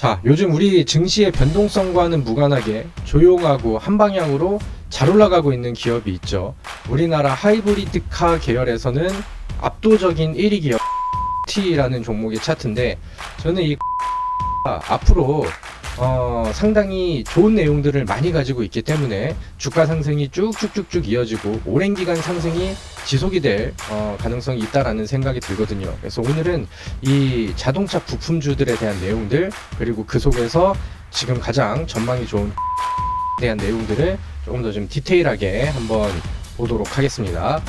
자, 요즘 우리 증시의 변동성과는 무관하게 조용하고 한 방향으로 잘 올라가고 있는 기업이 있죠. 우리나라 하이브리드카 계열에서는 압도적인 1위 기업 T라는 종목의 차트인데, 저는 이 앞으로 상당히 좋은 내용들을 많이 가지고 있기 때문에 주가 상승이 쭉쭉쭉쭉 이어지고 오랜 기간 상승이 지속이 될 가능성이 있다라는 생각이 들거든요. 그래서 오늘은 이 자동차 부품주들에 대한 내용들, 그리고 그 속에서 지금 가장 전망이 좋은 대한 내용들을 조금 더 좀 디테일하게 한번 보도록 하겠습니다.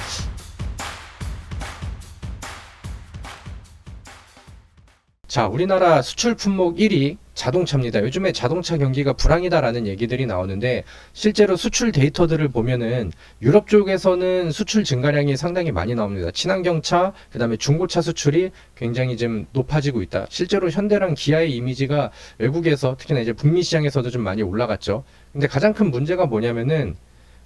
자, 우리나라 수출 품목 1위 자동차입니다. 요즘에 자동차 경기가 불황이다라는 얘기들이 나오는데, 실제로 수출 데이터들을 보면은 유럽 쪽에서는 수출 증가량이 상당히 많이 나옵니다. 친환경차, 그 다음에 중고차 수출이 굉장히 좀 높아지고 있다. 실제로 현대랑 기아의 이미지가 외국에서, 특히나 이제 북미 시장에서도 좀 많이 올라갔죠. 근데 가장 큰 문제가 뭐냐면은,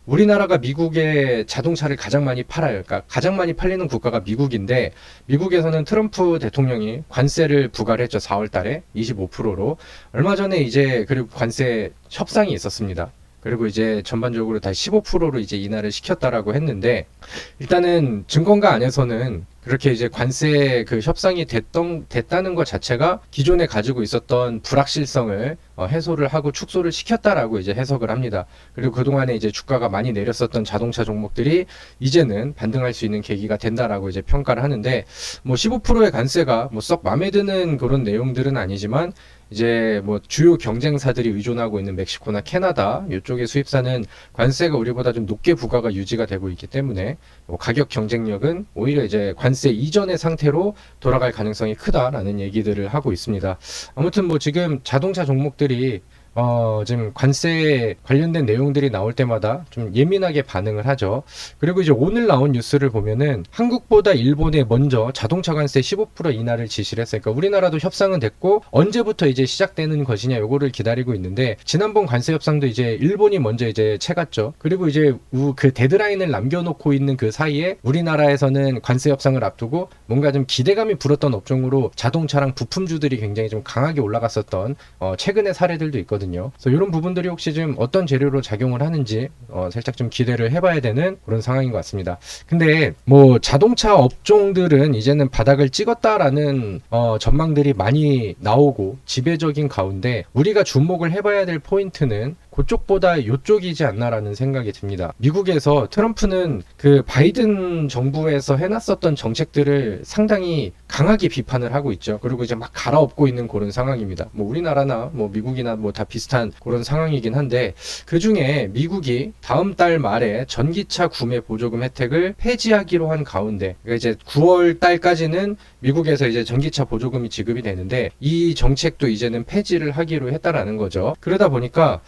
우리나라가 미국에 자동차를 가장 많이 팔아요. 그러니까 가장 많이 팔리는 국가가 미국인데, 미국에서는 트럼프 대통령이 관세를 부과를 했죠. 4월 달에 25%로. 얼마 전에 이제 그리고 관세 협상이 있었습니다. 그리고 이제 전반적으로 다시 15%로 이제 인하를 시켰다라고 했는데, 일단은 증권가 안에서는 그렇게 이제 관세 그 협상이 됐다는 것 자체가 기존에 가지고 있었던 불확실성을 해소를 하고 축소를 시켰다라고 이제 해석을 합니다. 그리고 그동안에 이제 주가가 많이 내렸었던 자동차 종목들이 이제는 반등할 수 있는 계기가 된다라고 이제 평가를 하는데, 뭐 15%의 관세가 뭐 썩 마음에 드는 그런 내용들은 아니지만, 이제 뭐 주요 경쟁사들이 의존하고 있는 멕시코나 캐나다 이쪽의 수입사는 관세가 우리보다 좀 높게 부과가 유지가 되고 있기 때문에 뭐 가격 경쟁력은 오히려 이제 관세 이전의 상태로 돌아갈 가능성이 크다라는 얘기들을 하고 있습니다. 아무튼 뭐 지금 자동차 종목들이 지금 관세 관련된 내용들이 나올 때마다 좀 예민하게 반응을 하죠. 그리고 이제 오늘 나온 뉴스를 보면은 한국보다 일본에 먼저 자동차 관세 15% 인하를 지시를 했어요. 그러니까 우리나라도 협상은 됐고 언제부터 이제 시작되는 것이냐 요거를 기다리고 있는데, 지난번 관세 협상도 이제 일본이 먼저 이제 채갔죠. 그리고 이제 그 데드라인을 남겨놓고 있는 그 사이에 우리나라에서는 관세 협상을 앞두고 뭔가 좀 기대감이 불었던 업종으로 자동차랑 부품주들이 굉장히 좀 강하게 올라갔었던 최근의 사례들도 있거든요. 그래서 이런 부분들이 혹시 좀 어떤 재료로 작용을 하는지 살짝 좀 기대를 해봐야 되는 그런 상황인 것 같습니다. 근데 뭐 자동차 업종들은 이제는 바닥을 찍었다라는 전망들이 많이 나오고 지배적인 가운데, 우리가 주목을 해봐야 될 포인트는 그쪽보다 이쪽이지 않나라는 생각이 듭니다. 미국에서 트럼프는 그 바이든 정부에서 해놨었던 정책들을 상당히 강하게 비판을 하고 있죠. 그리고 이제 막 갈아엎고 있는 그런 상황입니다. 뭐 우리나라나 뭐 미국이나 뭐 다 비슷한 그런 상황이긴 한데, 그 중에 미국이 다음 달 말에 전기차 구매 보조금 혜택을 폐지하기로 한 가운데, 그러니까 이제 9월 달까지는 미국에서 이제 전기차 보조금이 지급이 되는데, 이 정책도 이제는 폐지를 하기로 했다라는 거죠. 그러다 보니까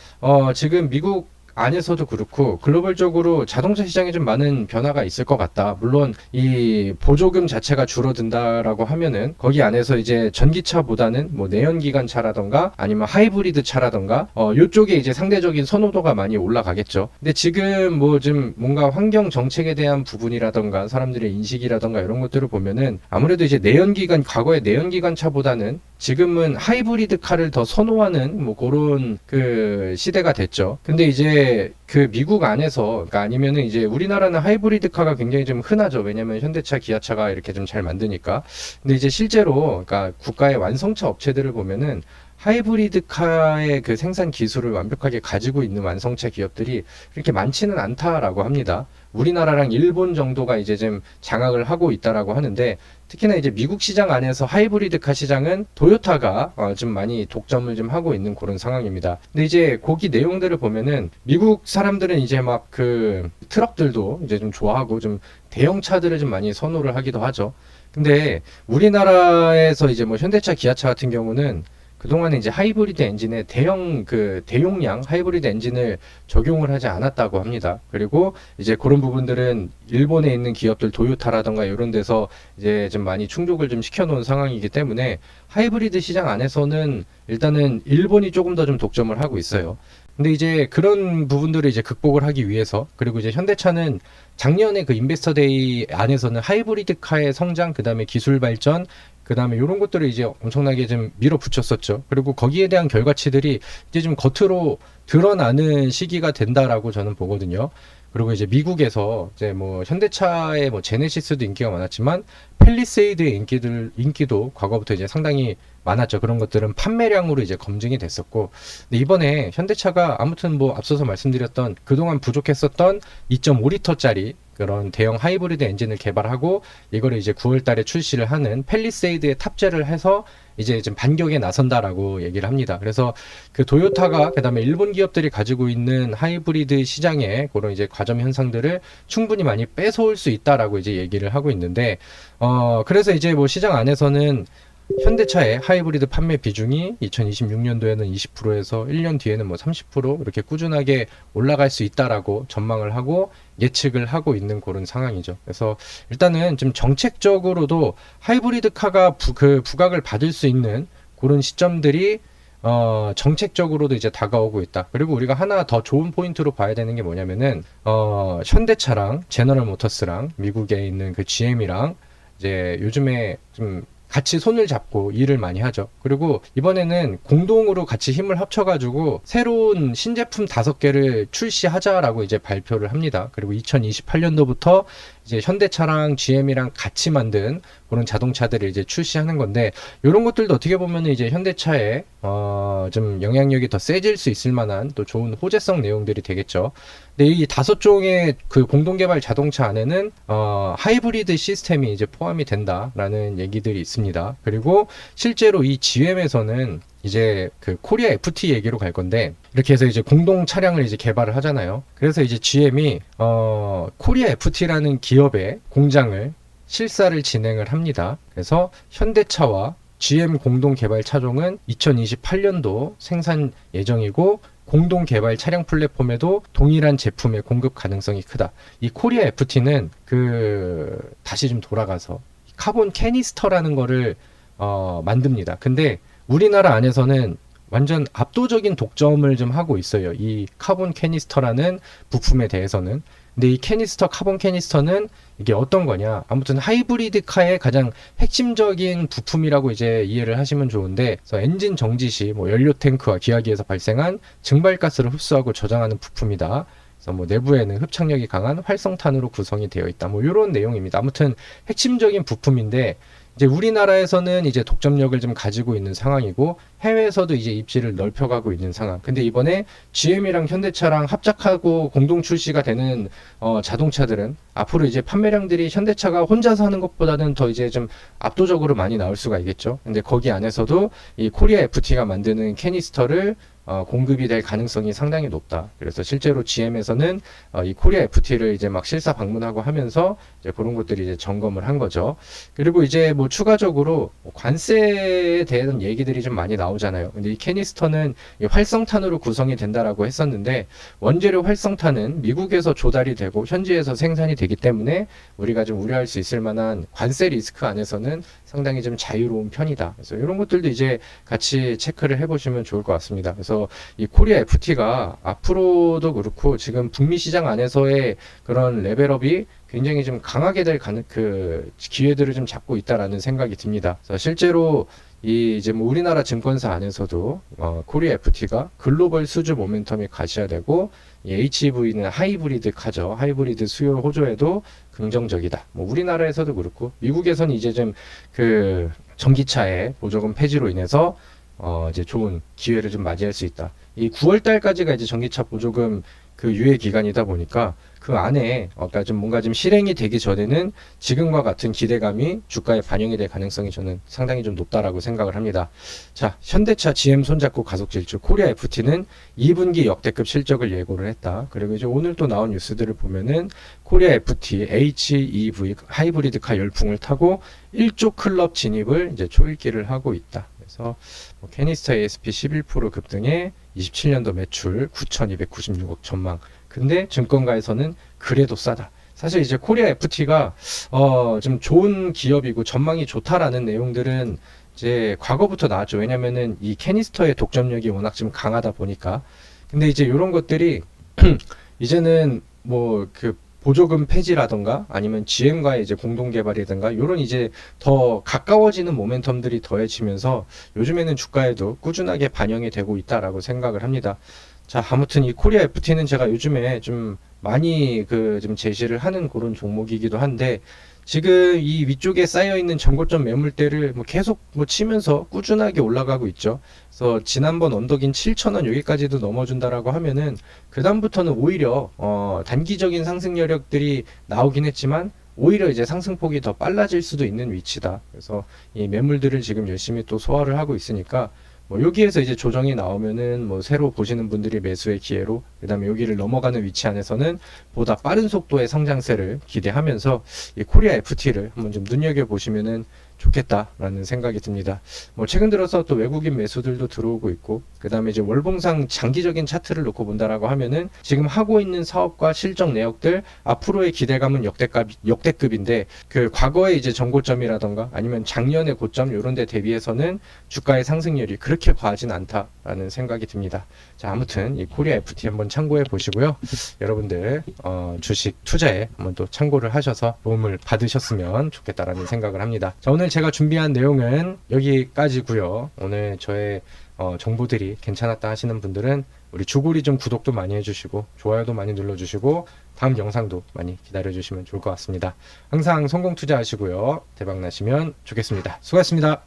지금 미국 안에서도 그렇고 글로벌적으로 자동차 시장에 좀 많은 변화가 있을 것 같다. 물론 이 보조금 자체가 줄어든다라고 하면은 거기 안에서 이제 전기차보다는 뭐 내연기관차라던가 아니면 하이브리드 차라던가 요쪽에 이제 상대적인 선호도가 많이 올라가겠죠. 근데 지금 뭐 좀 뭔가 환경 정책에 대한 부분이라던가 사람들의 인식이라던가 이런 것들을 보면은 아무래도 이제 과거의 내연기관차보다는 지금은 하이브리드 카를 더 선호하는 뭐 그런 그 시대가 됐죠. 근데 이제 그 미국 안에서, 그러니까 아니면은 이제 우리나라는 하이브리드 카가 굉장히 좀 흔하죠. 왜냐면 현대차, 기아차가 이렇게 좀 잘 만드니까. 근데 이제 실제로 그러니까 국가의 완성차 업체들을 보면은 하이브리드 카의 그 생산 기술을 완벽하게 가지고 있는 완성차 기업들이 그렇게 많지는 않다라고 합니다. 우리나라랑 일본 정도가 이제 좀 장악을 하고 있다라고 하는데, 특히나 이제 미국 시장 안에서 하이브리드 카 시장은 토요타가 좀 많이 독점을 좀 하고 있는 그런 상황입니다. 근데 이제 거기 내용들을 보면은 미국 사람들은 이제 막 그 트럭들도 이제 좀 좋아하고 좀 대형 차들을 좀 많이 선호를 하기도 하죠. 근데 우리나라에서 이제 뭐 현대차, 기아차 같은 경우는 그동안에 이제 하이브리드 엔진에 대용량 하이브리드 엔진을 적용을 하지 않았다고 합니다. 그리고 이제 그런 부분들은 일본에 있는 기업들 도요타라던가 이런 데서 이제 좀 많이 충족을 좀 시켜놓은 상황이기 때문에 하이브리드 시장 안에서는 일단은 일본이 조금 더 좀 독점을 하고 있어요. 근데 이제 그런 부분들을 이제 극복을 하기 위해서, 그리고 이제 현대차는 작년에 그 인베스터 데이 안에서는 하이브리드 카의 성장, 그 다음에 기술 발전, 그다음에 이런 것들을 이제 엄청나게 좀 밀어붙였었죠. 그리고 거기에 대한 결과치들이 이제 좀 겉으로 드러나는 시기가 된다라고 저는 보거든요. 그리고 이제 미국에서 이제 뭐 현대차의 뭐 제네시스도 인기가 많았지만 팰리세이드의 인기도 과거부터 이제 상당히 많았죠. 그런 것들은 판매량으로 이제 검증이 됐었고, 근데 이번에 현대차가 아무튼 뭐 앞서서 말씀드렸던 그동안 부족했었던 2.5리터짜리 그런 대형 하이브리드 엔진을 개발하고 이거를 이제 9월 달에 출시를 하는 팰리세이드에 탑재를 해서 이제 좀 반격에 나선다라고 얘기를 합니다. 그래서 그 도요타가 그다음에 일본 기업들이 가지고 있는 하이브리드 시장의 그런 이제 과점 현상들을 충분히 많이 뺏어올 수 있다라고 이제 얘기를 하고 있는데, 그래서 이제 뭐 시장 안에서는 현대차의 하이브리드 판매 비중이 2026년도에는 20%에서 1년 뒤에는 뭐 30% 이렇게 꾸준하게 올라갈 수 있다라고 전망을 하고 예측을 하고 있는 그런 상황이죠. 그래서 일단은 좀 정책적으로도 하이브리드 카가 부각을 받을 수 있는 그런 시점들이 정책적으로도 이제 다가오고 있다. 그리고 우리가 하나 더 좋은 포인트로 봐야 되는 게 뭐냐면은 현대차랑 제너럴 모터스랑 미국에 있는 그 GM이랑 이제 요즘에 좀 같이 손을 잡고 일을 많이 하죠. 그리고 이번에는 공동으로 같이 힘을 합쳐가지고 새로운 신제품 5개를 출시하자라고 이제 발표를 합니다. 그리고 2028년도부터 이제 현대차랑 GM이랑 같이 만든 그런 자동차들을 이제 출시하는 건데, 이런 것들도 어떻게 보면은 이제 현대차에 좀 영향력이 더 세질 수 있을 만한 또 좋은 호재성 내용들이 되겠죠. 근데 이 5종의 그 공동개발 자동차 안에는 하이브리드 시스템이 이제 포함이 된다라는 얘기들이 있습니다. 그리고 실제로 이 GM에서는 이제 그 코리아 FT 얘기로 갈 건데, 이렇게 해서 이제 공동 차량을 이제 개발을 하잖아요. 그래서 이제 GM이 코리아 FT라는 기업의 공장을 실사를 진행을 합니다. 그래서 현대차와 GM 공동 개발 차종은 2028년도 생산 예정이고, 공동 개발 차량 플랫폼에도 동일한 제품의 공급 가능성이 크다. 이 코리아 FT는 다시 좀 돌아가서 카본 캐니스터라는 거를 만듭니다. 근데 우리나라 안에서는 완전 압도적인 독점을 좀 하고 있어요. 이 카본 캐니스터라는 부품에 대해서는. 근데 이 카본 캐니스터는 이게 어떤 거냐? 아무튼 하이브리드 카의 가장 핵심적인 부품이라고 이제 이해를 하시면 좋은데, 그래서 엔진 정지 시 뭐 연료 탱크와 기화기에서 발생한 증발가스를 흡수하고 저장하는 부품이다. 그래서 뭐 내부에는 흡착력이 강한 활성탄으로 구성이 되어 있다. 뭐 이런 내용입니다. 아무튼 핵심적인 부품인데, 이제 우리나라에서는 이제 독점력을 좀 가지고 있는 상황이고, 해외에서도 이제 입지를 넓혀가고 있는 상황. 근데 이번에 GM이랑 현대차랑 합작하고 공동 출시가 되는 자동차들은 앞으로 이제 판매량들이 현대차가 혼자서 하는 것보다는 더 이제 좀 압도적으로 많이 나올 수가 있겠죠. 근데 거기 안에서도 이 코리아 FT가 만드는 캐니스터를 공급이 될 가능성이 상당히 높다. 그래서 실제로 GM에서는 이 코리아 FT를 이제 막 실사 방문하고 하면서 이제 그런 것들이 이제 점검을 한 거죠. 그리고 이제 뭐 추가적으로 관세에 대한 얘기들이 좀 많이 나오잖아요. 근데 이 캐니스터는 이 활성탄으로 구성이 된다라고 했었는데, 원재료 활성탄은 미국에서 조달이 되고 현지에서 생산이 되기 때문에 우리가 좀 우려할 수 있을 만한 관세 리스크 안에서는 상당히 좀 자유로운 편이다. 그래서 이런 것들도 이제 같이 체크를 해보시면 좋을 것 같습니다. 그래서 이 코리아 FT가 앞으로도 그렇고 지금 북미 시장 안에서의 그런 레벨업이 굉장히 좀 강하게 될 기회들을 좀 잡고 있다라는 생각이 듭니다. 그래서 실제로 이제 뭐 우리나라 증권사 안에서도 코리아 FT가 글로벌 수주 모멘텀이 가시화되고, 이 HEV는 하이브리드 카죠. 하이브리드 수요 호조에도 긍정적이다. 뭐 우리나라에서도 그렇고 미국에서는 이제 좀 전기차의 보조금 폐지로 인해서 이제 좋은 기회를 좀 맞이할 수 있다. 이 9월 달까지가 이제 전기차 보조금 유예 기간이다 보니까 그 안에 좀 뭔가 좀 실행이 되기 전에는 지금과 같은 기대감이 주가에 반영이 될 가능성이 저는 상당히 좀 높다라고 생각을 합니다. 자, 현대차 GM 손잡고 가속 질주 코리아 FT는 2분기 역대급 실적을 예고를 했다. 그리고 이제 오늘 또 나온 뉴스들을 보면은 코리아 FT HEV 하이브리드카 열풍을 타고 1조 클럽 진입을 이제 초읽기를 하고 있다. 그래서 뭐 캐니스터 ASP 11% 급등에 27년도 매출 9,296억 전망. 근데 증권가에서는 그래도 싸다. 사실 이제 코리아 FT가 좀 좋은 기업이고 전망이 좋다라는 내용들은 이제 과거부터 나왔죠. 왜냐면은 이 캐니스터의 독점력이 워낙 좀 강하다 보니까. 근데 이제 이런 것들이 이제는 뭐 보조금 폐지라던가 아니면 GM과의 이제 공동 개발이든가 이런 이제 더 가까워지는 모멘텀들이 더해지면서 요즘에는 주가에도 꾸준하게 반영이 되고 있다라고 생각을 합니다. 자, 아무튼 이 코리아 FT는 제가 요즘에 좀 많이 좀 제시를 하는 그런 종목이기도 한데, 지금 이 위쪽에 쌓여 있는 전고점 매물대를 뭐 계속 뭐 치면서 꾸준하게 올라가고 있죠. 그래서 지난번 언덕인 7,000원 여기까지도 넘어준다라고 하면은 그다음부터는 오히려 단기적인 상승 여력들이 나오긴 했지만 오히려 이제 상승폭이 더 빨라질 수도 있는 위치다. 그래서 이 매물들을 지금 열심히 또 소화를 하고 있으니까 뭐 여기에서 이제 조정이 나오면은 뭐 새로 보시는 분들이 매수의 기회로, 그다음에 여기를 넘어가는 위치 안에서는 보다 빠른 속도의 성장세를 기대하면서 이 코리아 FT를 한번 좀 눈여겨 보시면은 좋겠다라는 생각이 듭니다. 뭐 최근 들어서 또 외국인 매수들도 들어오고 있고, 그다음에 이제 월봉상 장기적인 차트를 놓고 본다라고 하면은 지금 하고 있는 사업과 실적 내역들 앞으로의 기대감은 역대급인데, 그 과거의 이제 전고점이라던가 아니면 작년의 고점 요런 데 대비해서는 주가의 상승률이 그렇게 과하진 않다라는 생각이 듭니다. 자, 아무튼 이 코리아 FT 한번 참고해 보시고요. 여러분들 주식 투자에 한번 또 참고를 하셔서 도움을 받으셨으면 좋겠다라는 생각을 합니다. 자, 오늘 제가 준비한 내용은 여기까지고요. 오늘 저의 정보들이 괜찮았다 하시는 분들은 우리 주구리 좀 구독도 많이 해주시고 좋아요도 많이 눌러주시고 다음 영상도 많이 기다려주시면 좋을 것 같습니다. 항상 성공 투자하시고요. 대박 나시면 좋겠습니다. 수고하셨습니다.